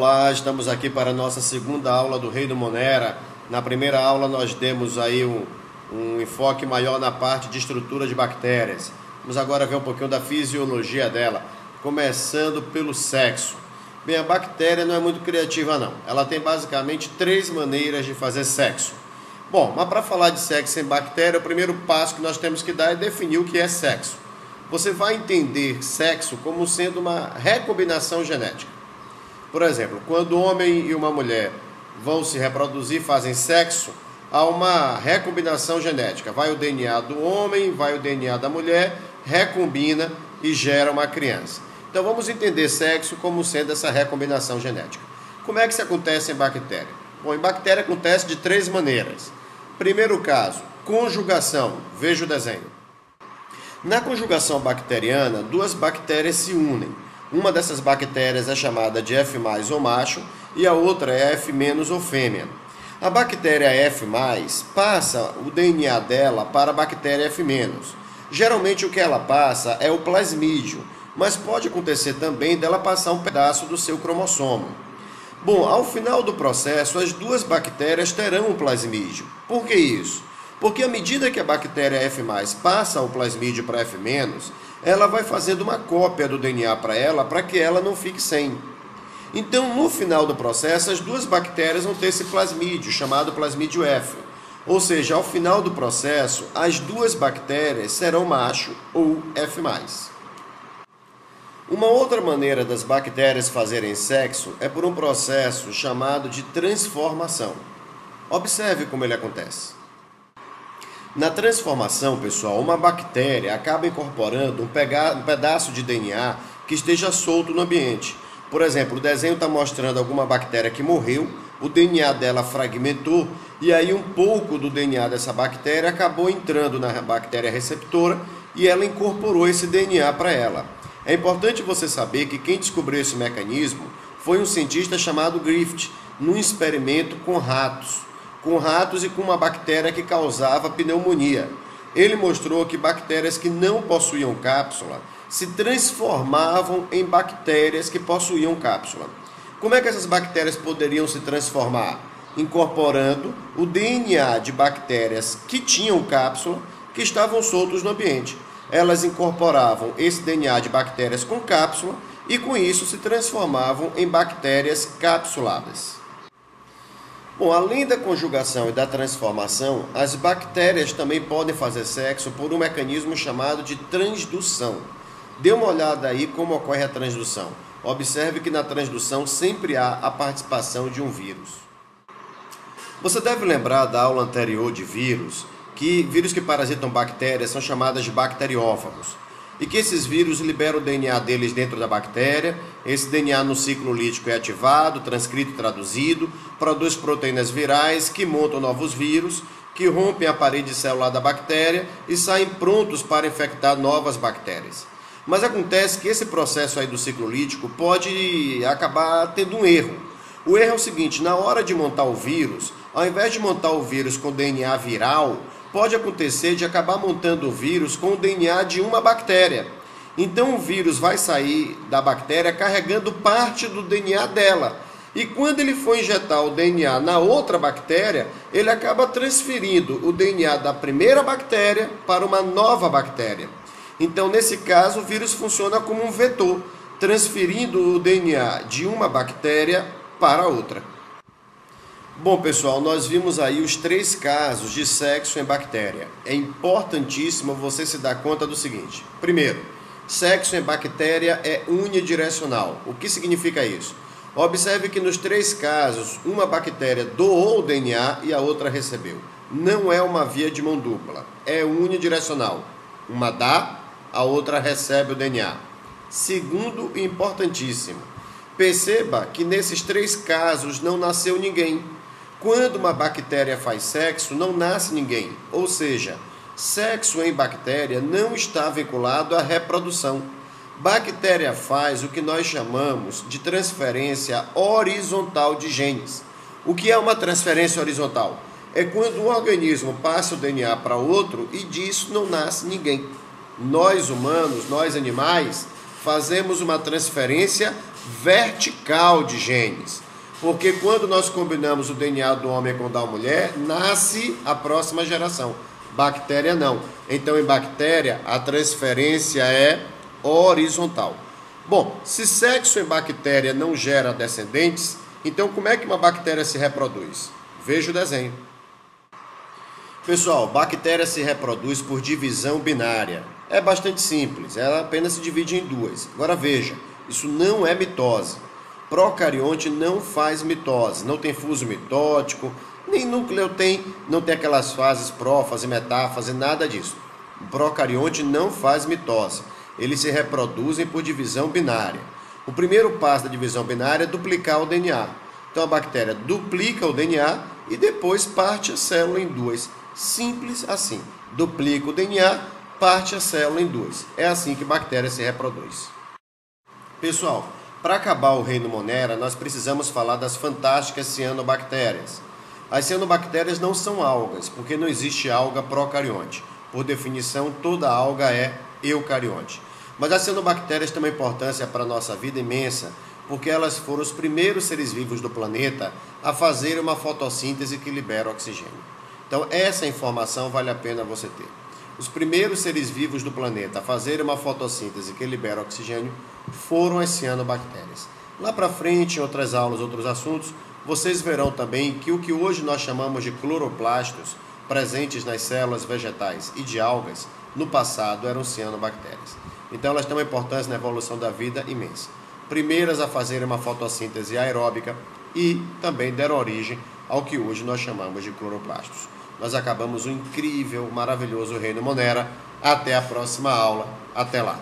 Olá, estamos aqui para a nossa segunda aula do Rei do Monera. Na primeira aula nós demos aí um enfoque maior na parte de estrutura de bactérias. Vamos agora ver um pouquinho da fisiologia dela, começando pelo sexo. Bem, a bactéria não é muito criativa não. Ela tem basicamente 3 maneiras de fazer sexo. Bom, mas para falar de sexo em bactéria, o primeiro passo que nós temos que dar é definir o que é sexo. Você vai entender sexo como sendo uma recombinação genética. Por exemplo, quando um homem e uma mulher vão se reproduzir, fazem sexo, há uma recombinação genética. Vai o DNA do homem, vai o DNA da mulher, recombina e gera uma criança. Então vamos entender sexo como sendo essa recombinação genética. Como é que isso acontece em bactéria? Bom, em bactéria acontece de 3 maneiras. Primeiro caso, conjugação. Veja o desenho. Na conjugação bacteriana, 2 bactérias se unem. Uma dessas bactérias é chamada de F+, ou macho, e a outra é F- ou fêmea. A bactéria F+, passa o DNA dela para a bactéria F-. Geralmente o que ela passa é o plasmídio, mas pode acontecer também dela passar um pedaço do seu cromossomo. Bom, ao final do processo, as 2 bactérias terão o plasmídio. Por que isso? Porque à medida que a bactéria F+, passa o plasmídio para F-, ela vai fazendo uma cópia do DNA para ela, para que ela não fique sem. Então, no final do processo, as 2 bactérias vão ter esse plasmídio, chamado plasmídio F. Ou seja, ao final do processo, as 2 bactérias serão macho ou F+. Uma outra maneira das bactérias fazerem sexo é por um processo chamado de transformação. Observe como ele acontece. Na transformação, pessoal, uma bactéria acaba incorporando um pedaço de DNA que esteja solto no ambiente. Por exemplo, o desenho está mostrando alguma bactéria que morreu, o DNA dela fragmentou e aí um pouco do DNA dessa bactéria acabou entrando na bactéria receptora e ela incorporou esse DNA para ela. É importante você saber que quem descobriu esse mecanismo foi um cientista chamado Griffith, num experimento com ratos e com uma bactéria que causava pneumonia. Ele mostrou que bactérias que não possuíam cápsula se transformavam em bactérias que possuíam cápsula. Como é que essas bactérias poderiam se transformar? Incorporando o DNA de bactérias que tinham cápsula, que estavam soltos no ambiente. Elas incorporavam esse DNA de bactérias com cápsula e com isso se transformavam em bactérias capsuladas. Bom, além da conjugação e da transformação, as bactérias também podem fazer sexo por um mecanismo chamado de transdução. Dê uma olhada aí como ocorre a transdução. Observe que na transdução sempre há a participação de um vírus. Você deve lembrar da aula anterior de vírus que parasitam bactérias são chamadas de bacteriófagos. E que esses vírus liberam o DNA deles dentro da bactéria, esse DNA no ciclo lítico é ativado, transcrito e traduzido, produz proteínas virais que montam novos vírus, que rompem a parede celular da bactéria e saem prontos para infectar novas bactérias. Mas acontece que esse processo aí do ciclo lítico pode acabar tendo um erro. O erro é o seguinte, na hora de montar o vírus, ao invés de montar o vírus com DNA viral, pode acontecer de acabar montando o vírus com o DNA de uma bactéria. Então o vírus vai sair da bactéria carregando parte do DNA dela. E quando ele for injetar o DNA na outra bactéria, ele acaba transferindo o DNA da primeira bactéria para uma nova bactéria. Então, nesse caso, o vírus funciona como um vetor, transferindo o DNA de uma bactéria para outra. Bom, pessoal, nós vimos aí os 3 casos de sexo em bactéria. É importantíssimo você se dar conta do seguinte. Primeiro, sexo em bactéria é unidirecional. O que significa isso? Observe que nos 3 casos, uma bactéria doou o DNA e a outra recebeu. Não é uma via de mão dupla, é unidirecional. Uma dá, a outra recebe o DNA. Segundo, importantíssimo, perceba que nesses 3 casos não nasceu ninguém. Quando uma bactéria faz sexo, não nasce ninguém. Ou seja, sexo em bactéria não está vinculado à reprodução. Bactéria faz o que nós chamamos de transferência horizontal de genes. O que é uma transferência horizontal? É quando um organismo passa o DNA para outro e disso não nasce ninguém. Nós humanos, nós animais, fazemos uma transferência vertical de genes. Porque quando nós combinamos o DNA do homem com o da mulher, nasce a próxima geração. Bactéria não. Então, em bactéria, a transferência é horizontal. Bom, se sexo em bactéria não gera descendentes, então como é que uma bactéria se reproduz? Veja o desenho. Pessoal, bactéria se reproduz por divisão binária. É bastante simples, ela apenas se divide em duas. Agora veja, isso não é mitose. Procarionte não faz mitose, não tem fuso mitótico, nem núcleo tem, não tem aquelas fases prófase, metáfase, nada disso. O procarionte não faz mitose, eles se reproduzem por divisão binária. O primeiro passo da divisão binária é duplicar o DNA. Então a bactéria duplica o DNA e depois parte a célula em duas. Simples assim, duplica o DNA, parte a célula em duas. É assim que a bactéria se reproduz. Pessoal, para acabar o reino Monera, nós precisamos falar das fantásticas cianobactérias. As cianobactérias não são algas, porque não existe alga procarionte. Por definição, toda alga é eucarionte. Mas as cianobactérias têm uma importância para a nossa vida imensa, porque elas foram os primeiros seres vivos do planeta a fazer uma fotossíntese que libera oxigênio. Então, essa informação vale a pena você ter. Os primeiros seres vivos do planeta a fazer uma fotossíntese que libera oxigênio foram as cianobactérias. Lá para frente, em outras aulas, outros assuntos, vocês verão também que o que hoje nós chamamos de cloroplastos, presentes nas células vegetais e de algas, no passado eram cianobactérias. Então elas têm uma importância na evolução da vida imensa. Primeiras a fazerem uma fotossíntese aeróbica e também deram origem ao que hoje nós chamamos de cloroplastos. Nós acabamos o incrível, maravilhoso reino Monera. Até a próxima aula. Até lá.